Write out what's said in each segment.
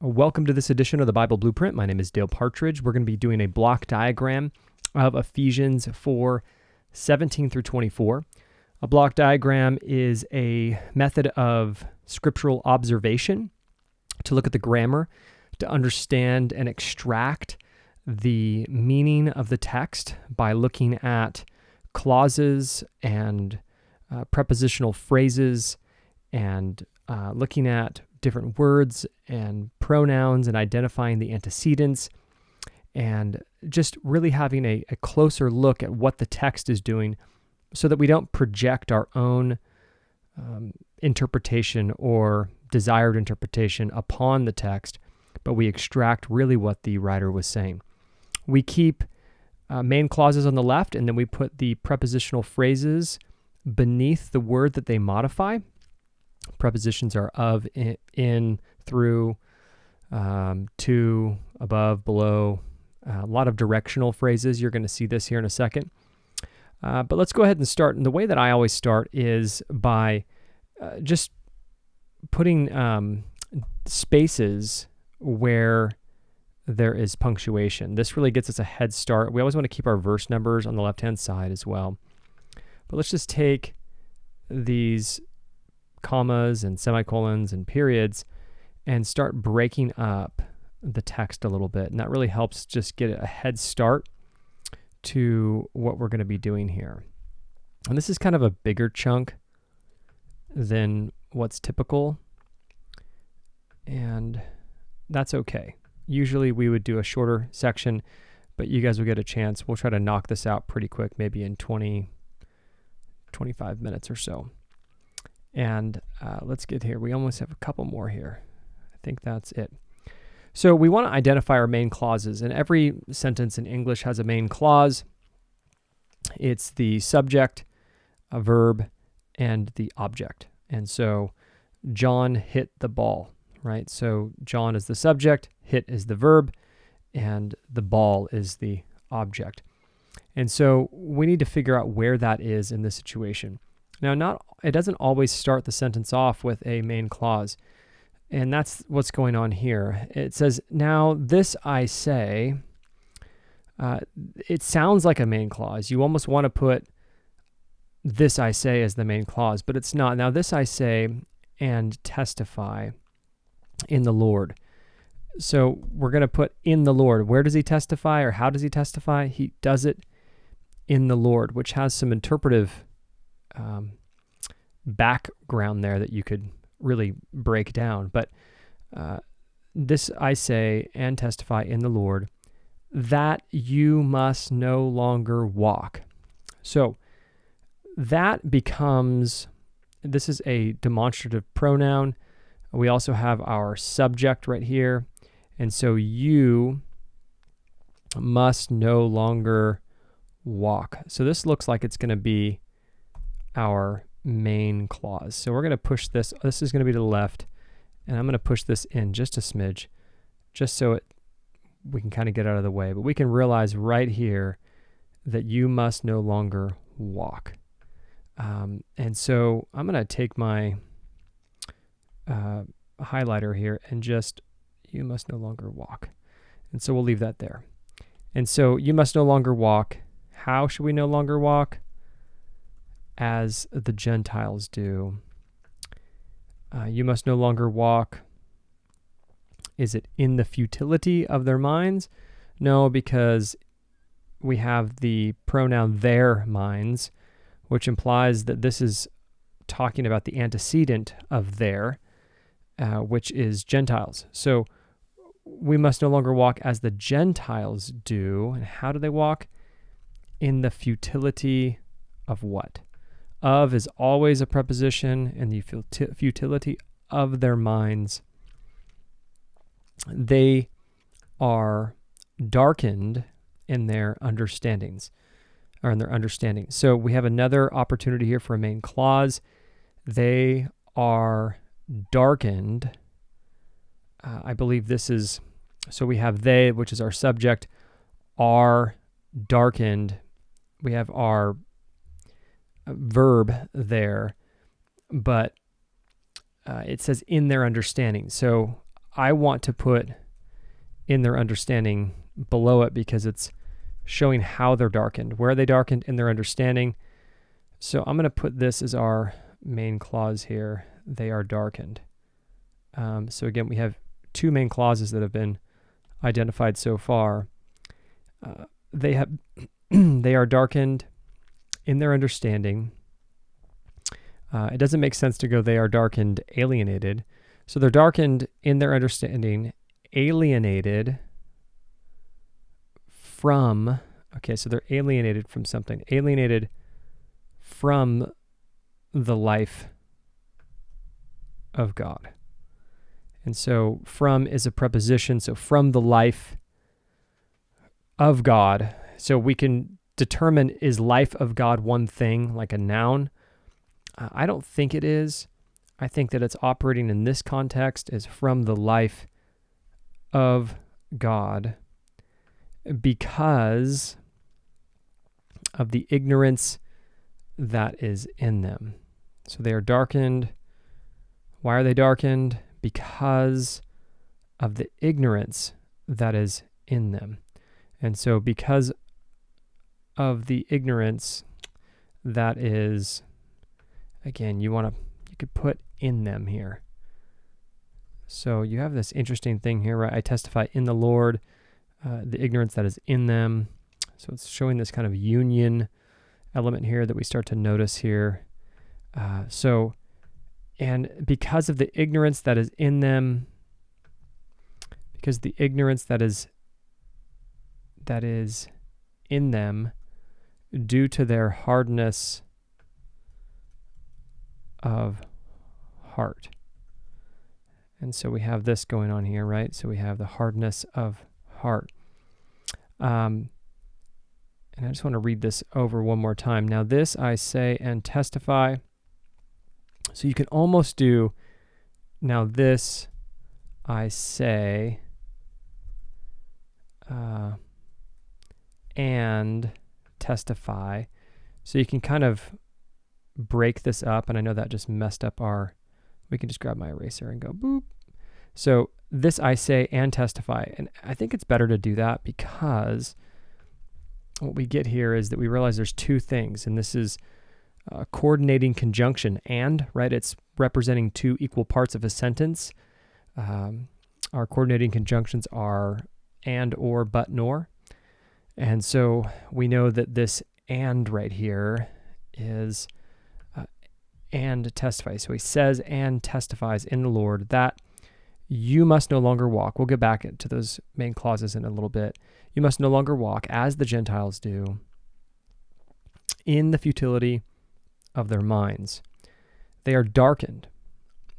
Welcome to this edition of the Bible Blueprint. My name is Dale Partridge. We're going to be doing a block diagram of Ephesians 4:17 through 24. A block diagram is a method of scriptural observation to look at the grammar, to understand and extract the meaning of the text by looking at clauses and prepositional phrases and looking at different words and pronouns and identifying the antecedents and just really having a closer look at what the text is doing so that we don't project our own interpretation or desired interpretation upon the text, but we extract really what the writer was saying. We keep main clauses on the left, and then we put the prepositional phrases beneath the word that they modify. Prepositions are of, in, through, to, above, below, a lot of directional phrases. You're going to see this here in a second. But let's go ahead and start. And the way that I always start is by just putting spaces where there is punctuation. This really gets us a head start. We always want to keep our verse numbers on the left-hand side as well. But let's just take these commas and semicolons and periods and start breaking up the text a little bit. And that really helps just get a head start to what we're going to be doing here. And this is kind of a bigger chunk than what's typical, and that's okay. Usually we would do a shorter section, but you guys will get a chance. We'll try to knock this out pretty quick, maybe in 20, 25 minutes or so. And let's get here. We almost have a couple more here. I think that's it. So we want to identify our main clauses, and every sentence in English has a main clause. It's the subject, a verb, and the object. And so John hit the ball, right? So John is the subject, hit is the verb, and the ball is the object. And so we need to figure out where that is in this situation. Now, it doesn't always start the sentence off with a main clause, and that's what's going on here. It says, "Now this I say," it sounds like a main clause. You almost want to put "this I say" as the main clause, but it's not. "Now this I say and testify in the Lord." So we're going to put "in the Lord." Where does he testify, or how does he testify? He does it in the Lord, which has some interpretive background there that you could really break down. But this I say and testify in the Lord, that you must no longer walk. So that becomes, this is a demonstrative pronoun. We also have our subject right here. And so you must no longer walk. So this looks like it's going to be our main clause. So we're going to push this. This is going to be to the left, and I'm going to push this in just a smidge, just so we can kind of get out of the way. But we can realize right here that you must no longer walk. And so I'm going to take my highlighter here and just, you must no longer walk. And so we'll leave that there. And so you must no longer walk. How should we no longer walk? As the Gentiles do. You must no longer walk. Is it in the futility of their minds? No, because we have the pronoun their minds, which implies that this is talking about the antecedent of their, which is Gentiles. So we must no longer walk as the Gentiles do. And how do they walk? In the futility of what? Of is always a preposition, and the futility of their minds. They are darkened in their understandings, or in their understanding. So we have another opportunity here for a main clause. They are darkened. I believe this is, so we have they, which is our subject, are darkened. We have our verb there, but it says in their understanding. So I want to put in their understanding below it because it's showing how they're darkened. Where are they darkened? In their understanding. So I'm going to put this as our main clause here. They are darkened. So again, we have two main clauses that have been identified so far. They are darkened in their understanding. It doesn't make sense to go, they are darkened, alienated. So they're darkened in their understanding, alienated from, okay, so they're alienated from something, alienated from the life of God. And so from is a preposition, so from the life of God. So we can determine, is life of God one thing, like a noun? I don't think it is. I think that it's operating in this context as from the life of God because of the ignorance that is in them. So they are darkened. Why are they darkened? Because of the ignorance that is in them. And so because of the ignorance that is, again, you could put in them here. So you have this interesting thing here, right? I testify in the Lord, the ignorance that is in them. So it's showing this kind of union element here that we start to notice here. And because of the ignorance that is in them, because the ignorance that is in them, due to their hardness of heart. And so we have this going on here, right? So we have the hardness of heart. And I just want to read this over one more time. Now this I say and testify. So you can almost do, now this I say and testify. So you can kind of break this up, and I know that just messed up we can just grab my eraser and go boop. So this I say and testify, and I think it's better to do that because what we get here is that we realize there's two things, and this is coordinating conjunction and, right? It's representing two equal parts of a sentence. Our coordinating conjunctions are and, or, but, nor. And so we know that this and right here is and testify. So he says and testifies in the Lord that you must no longer walk. We'll get back to those main clauses in a little bit. You must no longer walk as the Gentiles do in the futility of their minds. They are darkened.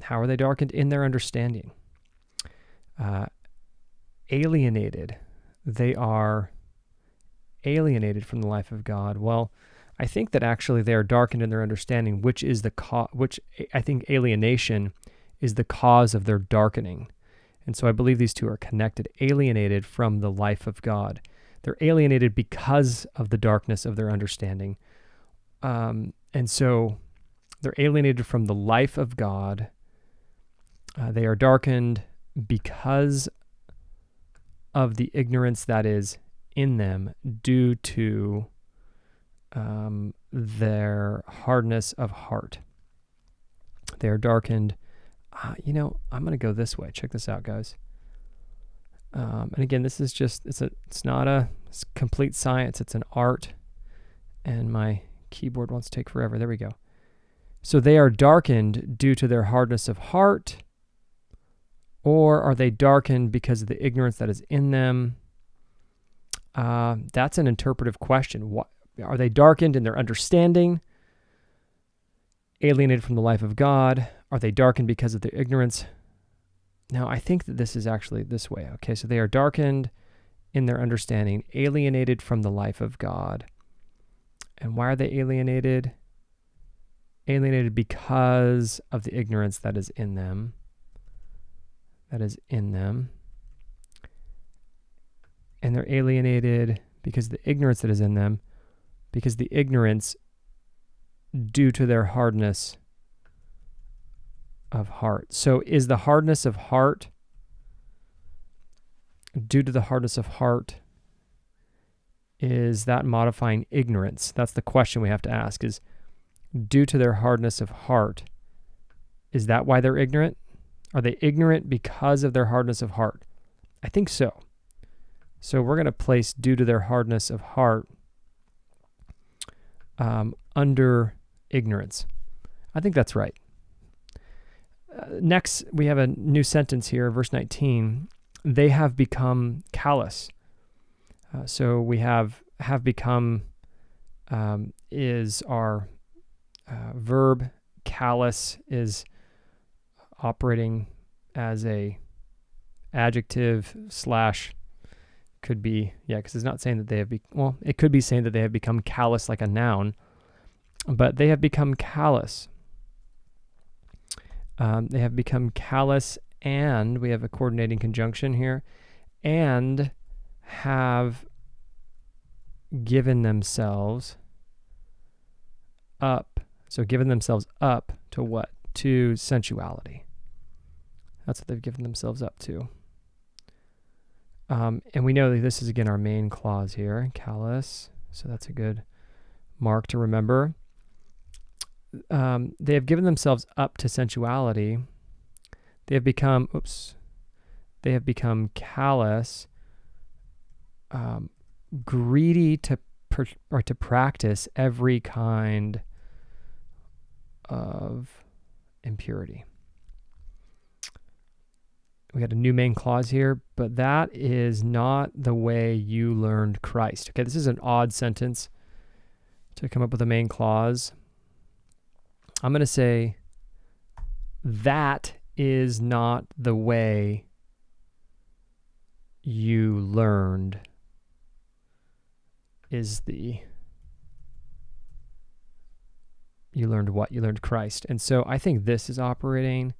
How are they darkened? In their understanding. Alienated. They are alienated from the life of God. Well, I think that actually they are darkened in their understanding, which is which I think alienation is the cause of their darkening. And so I believe these two are connected, alienated from the life of God. They're alienated because of the darkness of their understanding. And so they're alienated from the life of God. They are darkened because of the ignorance that is in them due to their hardness of heart. They are darkened. I'm going to go this way. Check this out, guys. And again, this is just, it's not a complete science. It's an art. And my keyboard wants to take forever. There we go. So they are darkened due to their hardness of heart, or are they darkened because of the ignorance that is in them? That's an interpretive question. What, are they darkened in their understanding, alienated from the life of God? Are they darkened because of their ignorance? Now, I think that this is actually this way. Okay, so they are darkened in their understanding, alienated from the life of God. And why are they alienated? Alienated because of the ignorance that is in them. That is in them. And they're alienated because of the ignorance that is in them, because the ignorance due to their hardness of heart. So is the hardness of heart due to the hardness of heart, is that modifying ignorance? That's the question we have to ask, is due to their hardness of heart, is that why they're ignorant? Are they ignorant because of their hardness of heart? I think so. So we're going to place due to their hardness of heart under ignorance. I think that's right. Next, we have a new sentence here, verse 19. They have become callous. So we have become is our verb. Callous is operating as a adjective / could be, because it's not saying that they have, it could be saying that they have become callous like a noun, but they have become callous. They have become callous, and we have a coordinating conjunction here, and have given themselves up. So given themselves up to what? To sensuality. That's what they've given themselves up to. And we know that this is, again, our main clause here, callous. So that's a good mark to remember. They have given themselves up to sensuality. They have become callous, greedy to practice every kind of impurity. We got a new main clause here, but that is not the way you learned Christ. Okay, this is an odd sentence to come up with a main clause. I'm going to say that is not the way you learned you learned what? You learned Christ. And so I think this is operating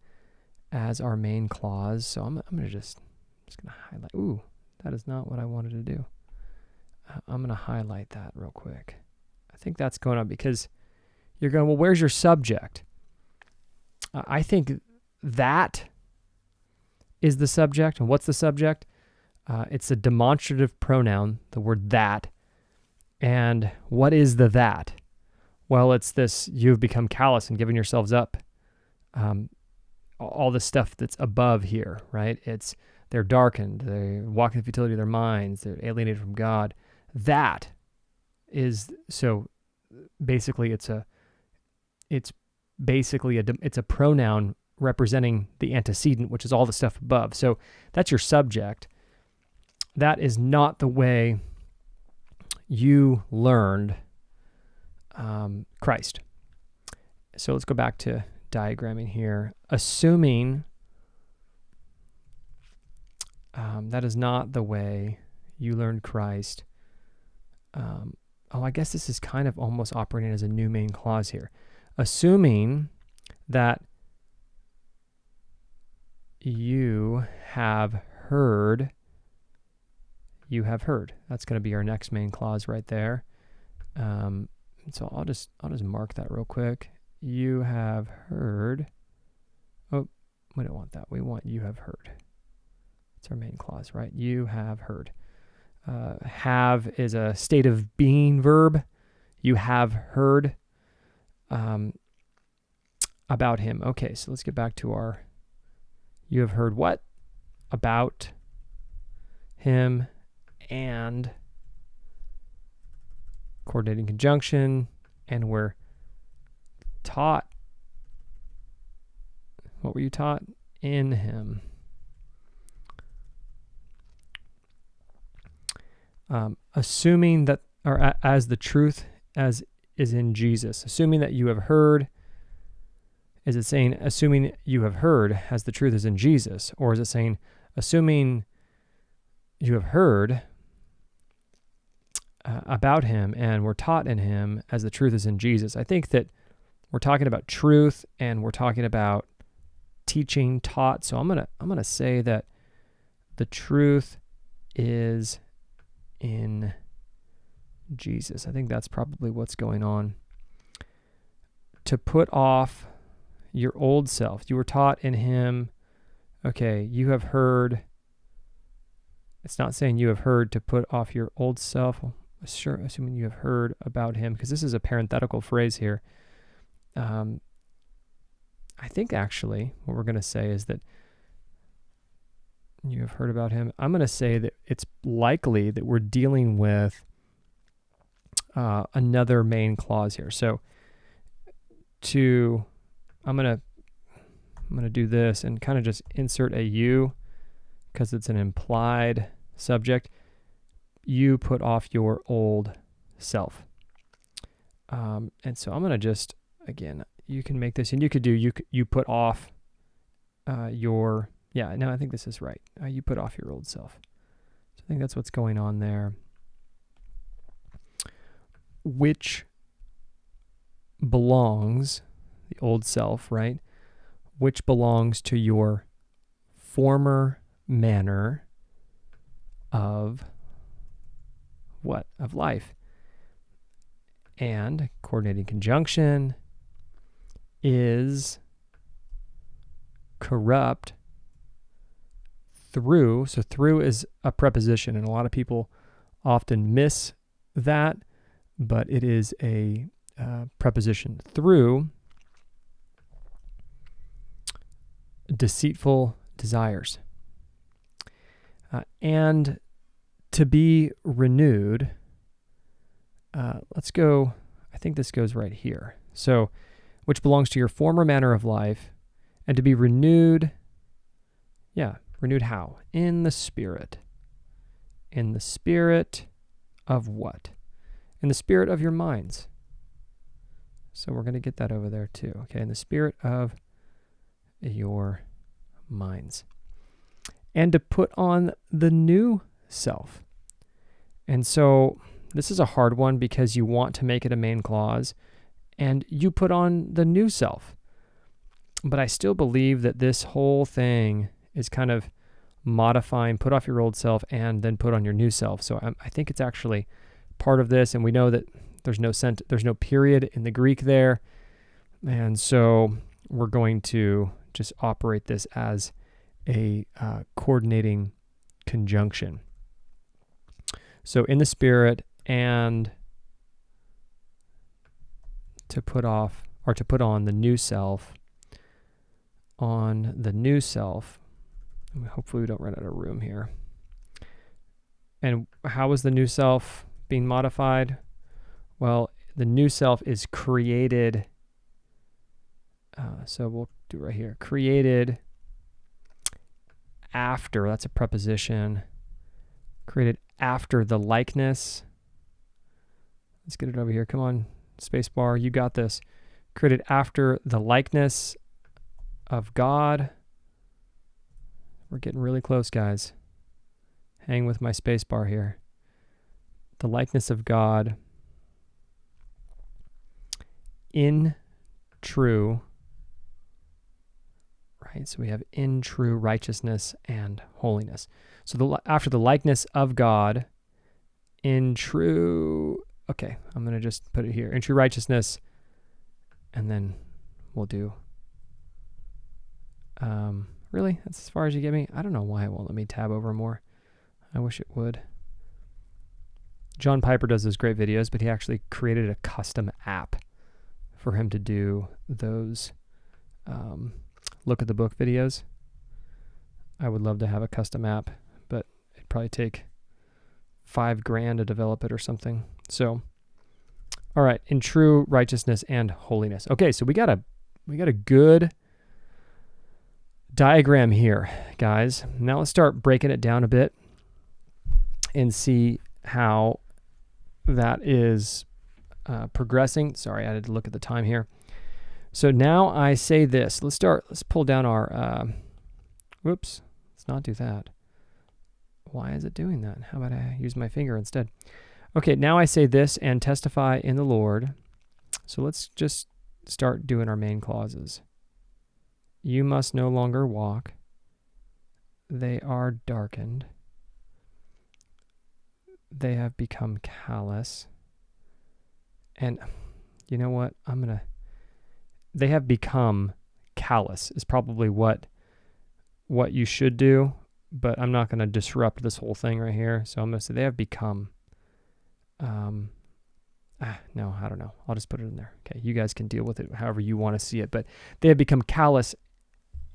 as our main clause. So I'm going to just going to highlight. Ooh, that is not what I wanted to do. I'm going to highlight that real quick. I think that's going on because you're going, well, where's your subject? I think that is the subject. And what's the subject? It's a demonstrative pronoun, the word that. And what is the that? Well, it's this, you've become callous and given yourselves up. All the stuff that's above here, right? It's they're darkened, they walk in the futility of their minds, they're alienated from God. That is, so basically it's a pronoun representing the antecedent, which is all the stuff above. So that's your subject. That is not the way you learned Christ. So let's go back to diagramming here. Assuming that is not the way you learned Christ. I guess this is kind of almost operating as a new main clause here. Assuming that you have heard. That's going to be our next main clause right there. So I'll just mark that real quick. You have heard. Oh, we don't want that. We want you have heard. It's our main clause, right? You have heard. Have is a state of being verb. You have heard about him. Okay, so let's get back to our you have heard what? About him, and coordinating conjunction, and we're taught. What were you taught? In him. Assuming that, or as the truth as is in Jesus. Assuming that you have heard. Is it saying, assuming you have heard as the truth is in Jesus? Or is it saying, assuming you have heard about him and we're taught in him as the truth is in Jesus? I think that we're talking about truth and we're talking about teaching, taught. So I'm gonna say that the truth is in Jesus. I think that's probably what's going on. To put off your old self. You were taught in him. Okay, you have heard. It's not saying you have heard to put off your old self. Sure, assuming you have heard about him, because this is a parenthetical phrase here. I think actually what we're going to say is that you have heard about him. I'm going to say that it's likely that we're dealing with another main clause here. So I'm going to do this and kind of just insert a you because it's an implied subject. You put off your old self. And so I'm going to just, again, you can make this, and you could do, you put off your, yeah, no, I think this is right. You put off your old self. So I think that's what's going on there. Which belongs, the old self, right? Which belongs to your former manner of what? Of life. And coordinating conjunction is corrupt through. So through is a preposition, and a lot of people often miss that, but it is a preposition. Through deceitful desires. And to be renewed, let's go, I think this goes right here. So, which belongs to your former manner of life, and to be renewed, renewed how? In the Spirit. In the spirit of what? In the spirit of your minds. So we're going to get that over there too. Okay, in the spirit of your minds. And to put on the new self. And so this is a hard one because you want to make it a main clause, and you put on the new self. But I still believe that this whole thing is kind of modifying, put off your old self and then put on your new self. So I think it's actually part of this, and we know that there's no period in the Greek there. And so we're going to just operate this as a coordinating conjunction. So in the Spirit, and to put off, or to put on the new self, on the new self. Hopefully we don't run out of room here. And how is the new self being modified? Well, the new self is created. So we'll do right here. Created after, that's a preposition. Created after the likeness. Let's get it over here. Come on, space bar, you got this. Created after the likeness of God. We're getting really close, guys. Hang with my space bar here. The likeness of God in true, right? So we have in true righteousness and holiness. So after the likeness of God in true, okay, I'm going to just put it here. In true righteousness, and then we'll do, really? That's as far as you get me? I don't know why it won't let me tab over more. I wish it would. John Piper does those great videos, but he actually created a custom app for him to do those look at the book videos. I would love to have a custom app, but it'd probably take $5,000 to develop it or something. So, all right, in true righteousness and holiness. Okay, so we got a good diagram here, guys. Now let's start breaking it down a bit and see how that is progressing. Sorry, I had to look at the time here. So now I say this. Let's pull down our, whoops, let's not do that. Why is it doing that? How about I use my finger instead? Okay, now I say this, and testify in the Lord. So let's just start doing our main clauses. You must no longer walk. They are darkened. They have become callous. And you know what? They have become callous is probably what you should do. but I'm not going to disrupt this whole thing right here. So I'm going to say they have become, no, I don't know. I'll just put it in there. Okay, you guys can deal with it however you want to see it, but they have become callous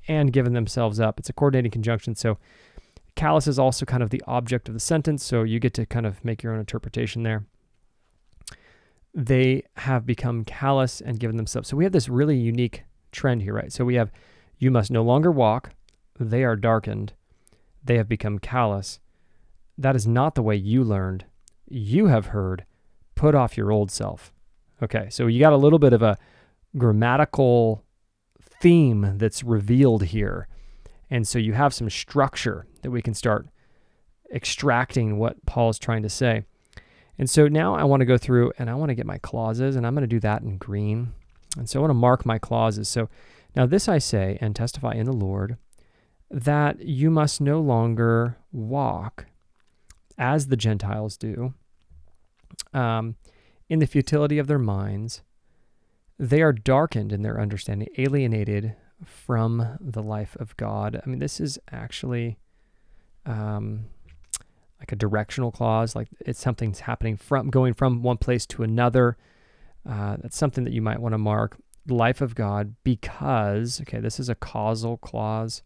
and given themselves up. It's a coordinating conjunction, so callous is also kind of the object of the sentence, so you get to kind of make your own interpretation there. They have become callous and given themselves. So we have this really unique trend here, right? So we have, you must no longer walk. They are darkened. They have become callous. That is not the way you learned. You have heard, put off your old self. Okay, so you got a little bit of a grammatical theme that's revealed here. And so you have some structure that we can start extracting what Paul's trying to say. And so now I want to go through and I want to get my clauses, and I'm going to do that in green. And so I want to mark my clauses. So now this I say and testify in the Lord, that you must no longer walk as the Gentiles do, in the futility of their minds. They are darkened in their understanding, alienated from the life of God. I mean, this is actually like a directional clause, like it's something's happening from going from one place to another. That's something that you might want to mark. The life of God, because, okay, this is a causal clause,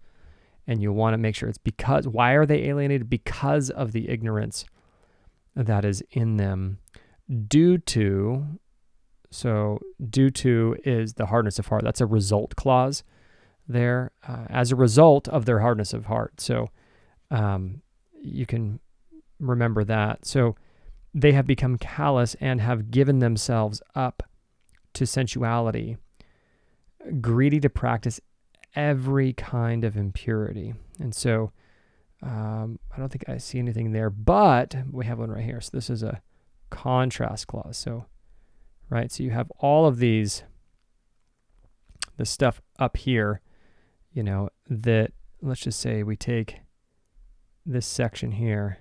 and you want to make sure it's because. Why are they alienated? Because of the ignorance that is in them. Due to is the hardness of heart. That's a result clause there, as a result of their hardness of heart. So you can remember that. So they have become callous and have given themselves up to sensuality, greedy to practice every kind of impurity. And so I don't think I see anything there, but we have one right here. So this is a contrast clause. So, right, so you have all of these, the stuff up here, you know, that, let's just say we take this section here,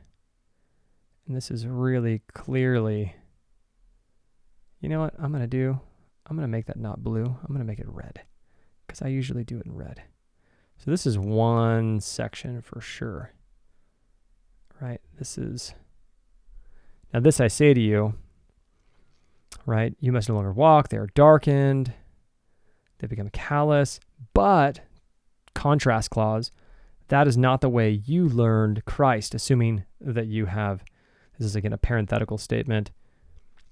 and this is really clearly, you know what I'm going to do? I'm going to make that not blue. I'm going to make it red, because I usually do it in red. So this is one section for sure, right? This is, now this I say to you, right? You must no longer walk. They are darkened. They become callous. But, contrast clause, that is not the way you learned Christ, assuming that you have, this is again a parenthetical statement,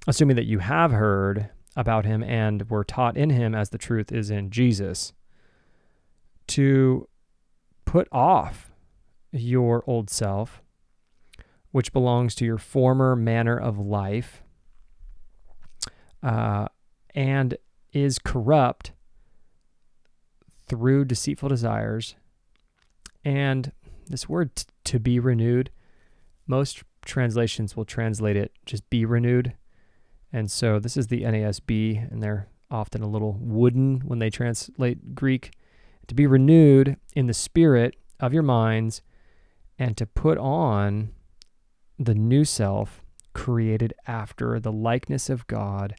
assuming that you have heard about him and were taught in him as the truth is in Jesus, to put off your old self, which belongs to your former manner of life, and is corrupt through deceitful desires. And this word to be renewed, most translations will translate it just be renewed. And so this is the NASB, and they're often a little wooden when they translate Greek. To be renewed in the spirit of your minds, and to put on the new self, created after the likeness of God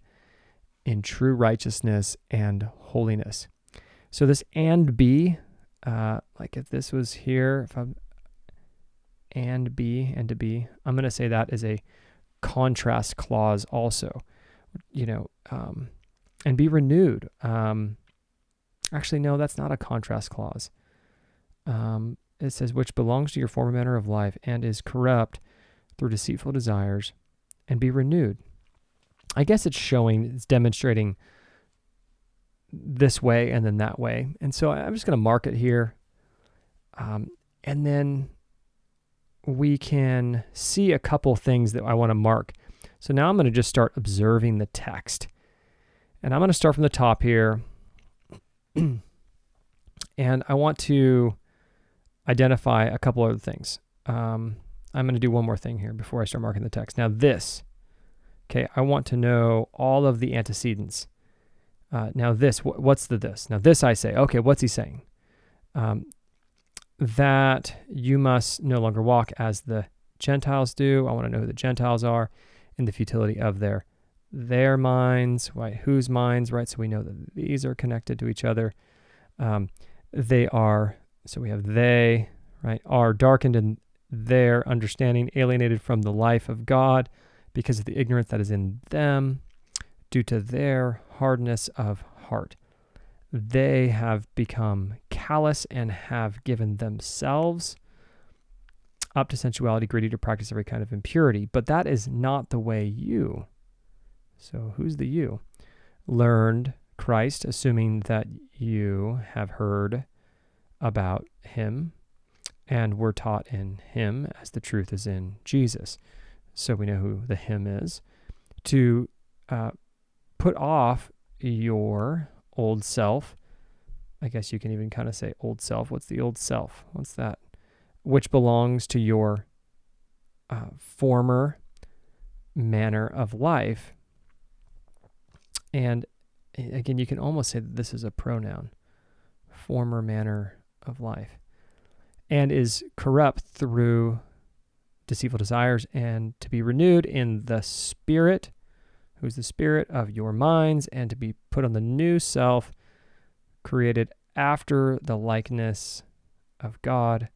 in true righteousness and holiness. So this and be, like if this was here, if I'm and be and to be, I'm going to say that is a contrast clause also, you know, and be renewed. Actually, no, that's not a contrast clause. It says, which belongs to your former manner of life and is corrupt through deceitful desires, and be renewed. I guess it's demonstrating this way and then that way. And so I'm just going to mark it here. And then we can see a couple things that I want to mark. So now I'm going to just start observing the text. And I'm going to start from the top here. And I want to identify a couple other things. I'm going to do one more thing here before I start marking the text. Now this, okay, I want to know all of the antecedents. Now this, what's the this? Now this I say, okay, what's he saying? That you must no longer walk as the Gentiles do. I want to know who the Gentiles are in the futility of their minds, right? Whose minds, right? So we know that these are connected to each other. They are, so we have they, right, are darkened in their understanding, alienated from the life of God because of the ignorance that is in them due to their hardness of heart. They have become callous and have given themselves up to sensuality, greedy to practice every kind of impurity. But that is not the way you. So who's the you? Learned Christ, assuming that you have heard about him and were taught in him as the truth is in Jesus. So we know who the him is. To put off your old self. I guess you can even kind of say old self. What's the old self? What's that? Which belongs to your former manner of life. And again, you can almost say that this is a pronoun. Former manner of life. And is corrupt through deceitful desires, and to be renewed in the spirit, who's the spirit of your minds, and to be put on the new self, created after the likeness of God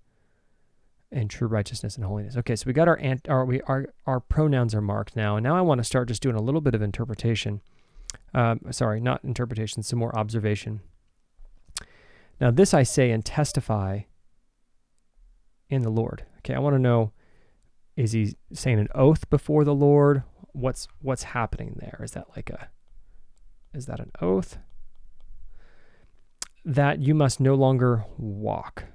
in true righteousness and holiness. Okay, so we got our pronouns are marked now, and now I want to start just doing a little bit of interpretation. Sorry, not interpretation, some more observation. Now this I say and testify in the Lord. Okay, I want to know, is he saying an oath before the Lord? What's happening there? Is that an oath? That you must no longer walk.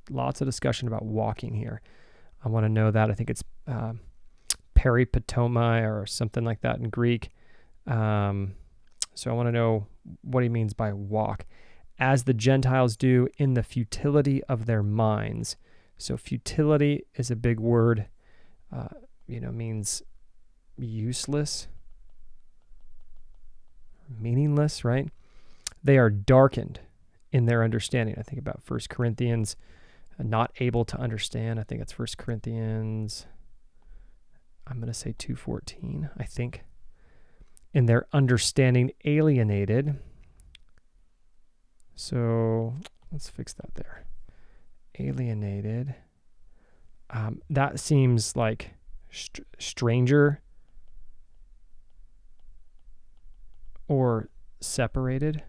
Lots of discussion about walking here. I want to know that. I think it's peripatomai or something like that in Greek. So I want to know what he means by walk. As the Gentiles do in the futility of their minds. So futility is a big word, means useless, meaningless, right? They are darkened in their understanding. I think about 1 Corinthians, not able to understand. I think it's 1 Corinthians, I'm going to say 2:14, I think. In their understanding alienated. So let's fix that there. Alienated. That seems like stranger or separated.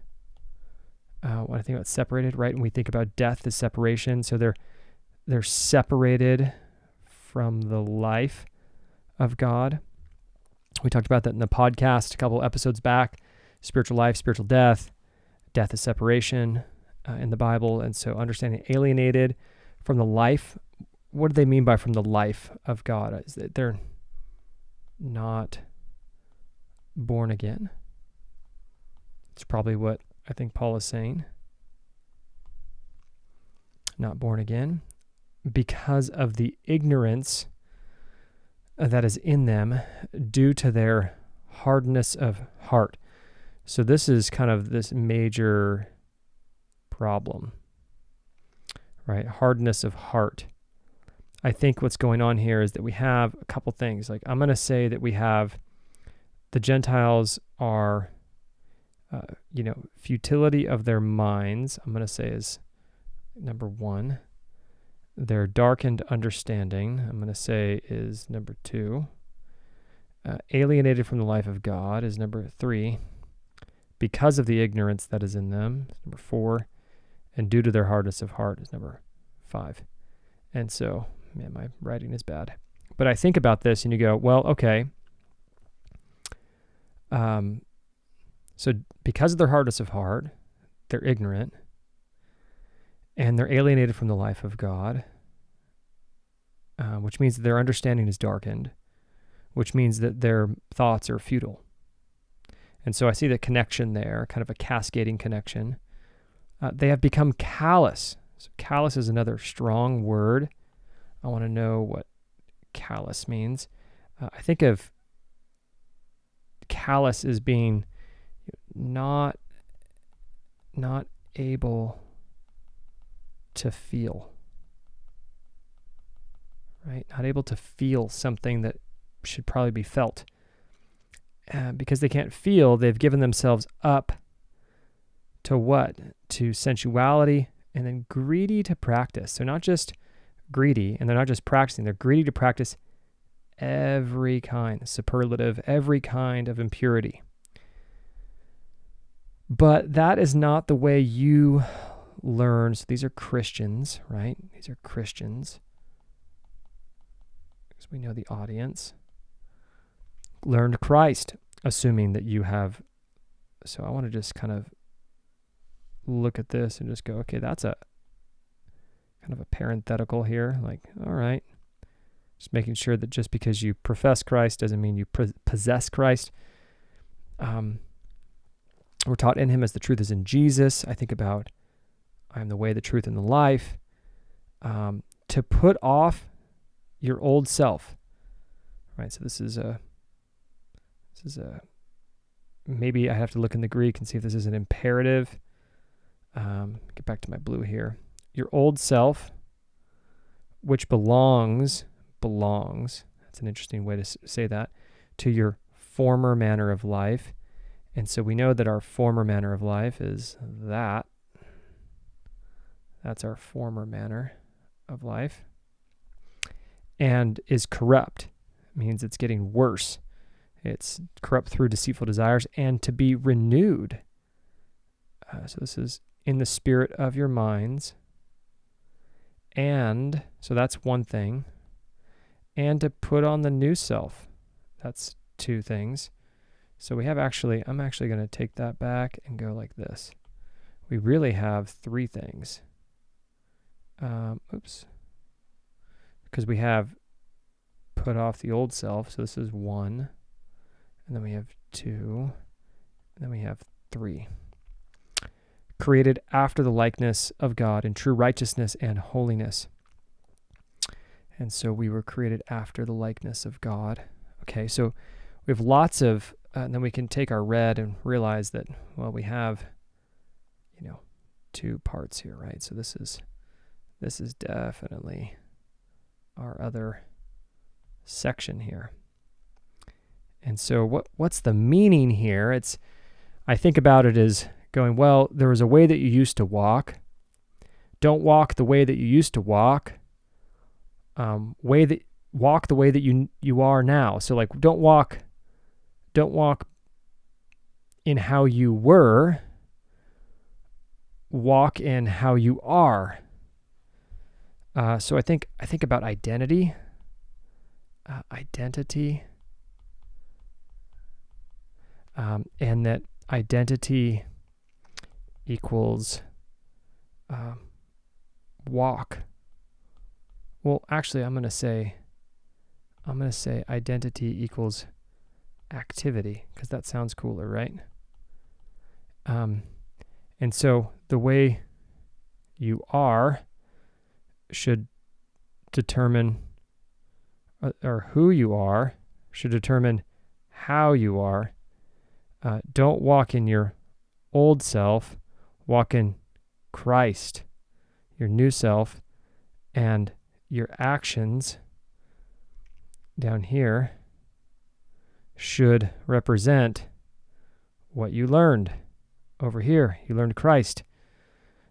When I think about separated, right? When we think about death as separation, so they're separated from the life of God. We talked about that in the podcast a couple episodes back. Spiritual life, spiritual death. Death is separation in the Bible. And so understanding alienated from the life. What do they mean by from the life of God? Is that they're not born again? It's probably what I think Paul is saying. Not born again. Because of the ignorance that is in them due to their hardness of heart. So this is kind of this major problem, right? Hardness of heart. I think what's going on here is that we have a couple things. Like I'm going to say that we have the Gentiles are, futility of their minds. I'm going to say is number one. Their darkened understanding, I'm going to say is number two. Alienated from the life of God is number three. Because of the ignorance that is in them is number four. And due to their hardness of heart is number five. And so, man, my writing is bad. But I think about this and you go, well, okay. So because of their hardness of heart, they're ignorant. And they're alienated from the life of God, which means that their understanding is darkened, which means that their thoughts are futile. And so I see the connection there, kind of a cascading connection. They have become callous. So callous is another strong word. I want to know what callous means. I think of callous as being not able to feel, right? Not able to feel something that should probably be felt. Because they can't feel, they've given themselves up to what? To sensuality and then greedy to practice. So not just greedy, and they're not just practicing, they're greedy to practice every kind, superlative, every kind of impurity. But that is not the way you learn. So these are Christians, right? These are Christians. Because we know the audience. Learned Christ, assuming that you have. So I want to just kind of look at this and just go, okay, that's a kind of a parenthetical here. Like, all right. Just making sure that just because you profess Christ doesn't mean you possess Christ. We're taught in him as the truth is in Jesus. I think about I am the way, the truth, and the life. To put off your old self, right? So this is a, maybe I have to look in the Greek and see if this is an imperative. Get back to my blue here. Your old self, which belongs, that's an interesting way to say that, to your former manner of life. And so we know that our former manner of life is that. That's our former manner of life. And is corrupt. It means it's getting worse. It's corrupt through deceitful desires, and to be renewed. So this is in the spirit of your minds. And so that's one thing. And to put on the new self. That's two things. So we have I'm actually going to take that back and go like this. We really have three things. Because we have put off the old self. So this is one. And then we have two. And then we have three. Created after the likeness of God in true righteousness and holiness. And so we were created after the likeness of God. Okay, so we have lots of, and then we can take our red and realize that, well, we have, two parts here, right? So this is definitely our other section here. And so what's the meaning here? I think about it as going, well, there was a way that you used to walk. Don't walk the way that you used to walk. Walk the way that you are now. So like, don't walk in how you were. Walk in how you are. So I think about identity. And that identity equals walk. Well, actually, I'm going to say identity equals activity, because that sounds cooler, right? And so the way you are should determine, or who you are should determine how you are. Don't walk in your old self, walk in Christ, your new self, and your actions down here should represent what you learned over here. You learned Christ.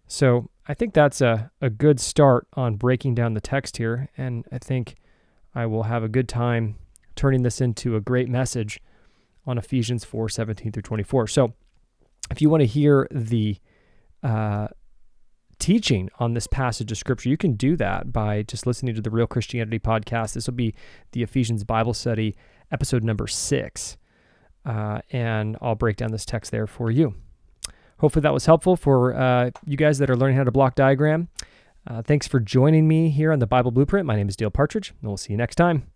So I think that's a good start on breaking down the text here, and I think I will have a good time turning this into a great message on Ephesians 4:17-24. So if you want to hear the teaching on this passage of Scripture, you can do that by just listening to the Real Christianity podcast. This will be the Ephesians Bible Study, episode number 6, and I'll break down this text there for you. Hopefully that was helpful for you guys that are learning how to block diagram. Thanks for joining me here on the Bible Blueprint. My name is Dale Partridge, and we'll see you next time.